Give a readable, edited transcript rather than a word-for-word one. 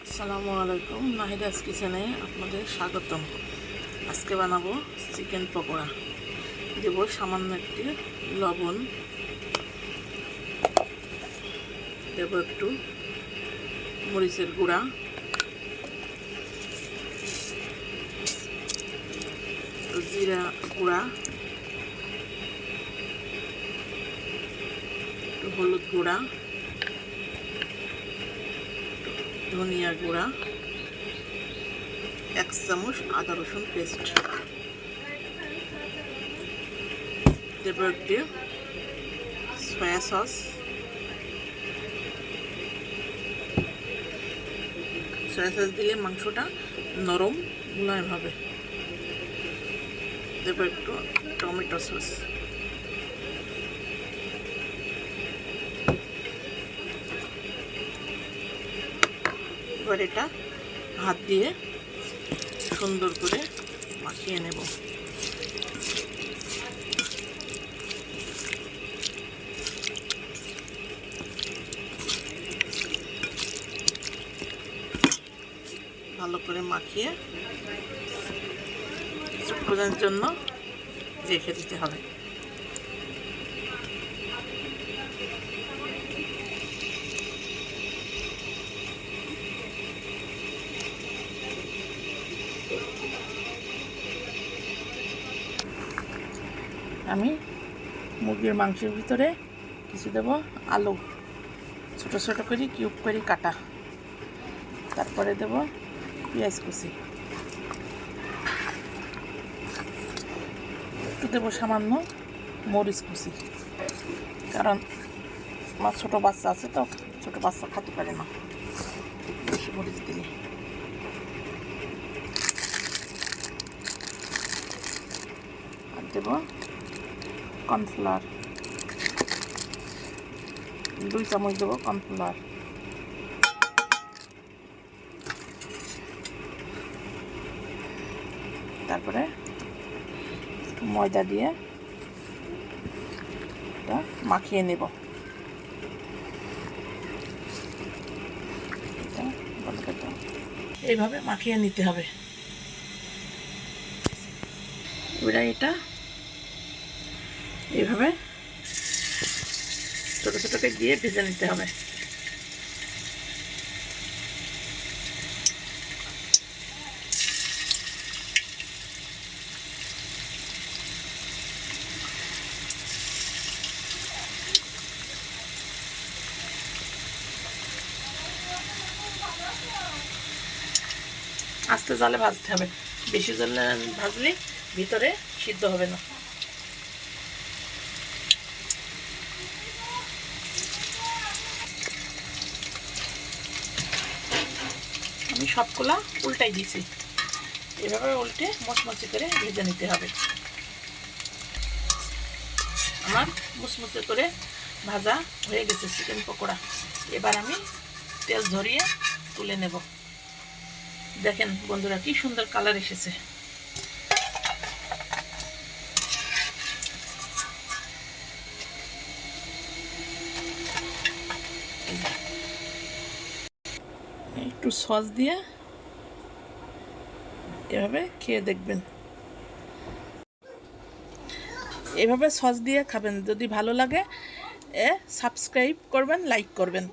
আসসালামু আলাইকুম, নাহিদাস কিচেনে আপনাদের স্বাগতম। আজকে বানাবো চিকেন পকোড়া। দেব সামান্য একটি লবণ, দেব একটু মরিচের গুঁড়া, জিরা গুঁড়া, একটু হলুদ গুঁড়া, ধনিয়া গুঁড়া, 1 চামচ আদা রসুন পেস্ট, দেব একটি সয়া সস, সয়া সস দিলে মাংসটা নরম মুলায়ম হবে। দেব একটু টমেটো সস, এবার এটা হাত দিয়ে সুন্দর করে মাখিয়ে নেব। ভালো করে মাখিয়ে কিছুক্ষণের জন্য রেখে দিতে হবে। আমি মুরগির মাংসের ভিতরে কিছু দেব আলু, ছোট ছোট করে কিউব করে কাটা, তারপরে দেব পেঁয়াজ কুচি, একটু দেবো সামান্য মরিচ কুচি, কারণ আমার ছোটো বাচ্চা আছে তো, ছোটো বাচ্চা খেতে পারে না বেশি মরিচ দিলে। আর দেব কর্নফ্লাওয়ার, 2 চামচ দেবো কর্নফ্লাওয়ার, তারপরে ময়দা দিয়ে এটা মাখিয়ে নেব। এইভাবে মাখিয়ে নিতে হবে। এবার এটা এইভাবে ছোট ছোট করে দিয়ে ভেজে নিতে হবে। আস্তে জালে ভাজতে হবে, বেশি জালে ভাজলে ভিতরে সিদ্ধ হবে না। আমি সবগুলা উল্টাই দিয়েছি, এভাবে উল্টে মচমচে করে ভেজে নিতে হবে। আমার মুচমুচে করে ভাজা হয়ে গেছে চিকেন পকোড়া। এবার আমি তেল ঝরিয়ে তুলে নেব। দেখেন বন্ধুরা, কি সুন্দর কালার এসেছে। একটু সস দিয়ে এভাবে খেয়ে দেখবেন, এভাবে সস দিয়ে খাবেন। যদি ভালো লাগে সাবস্ক্রাইব করবেন, লাইক করবেন।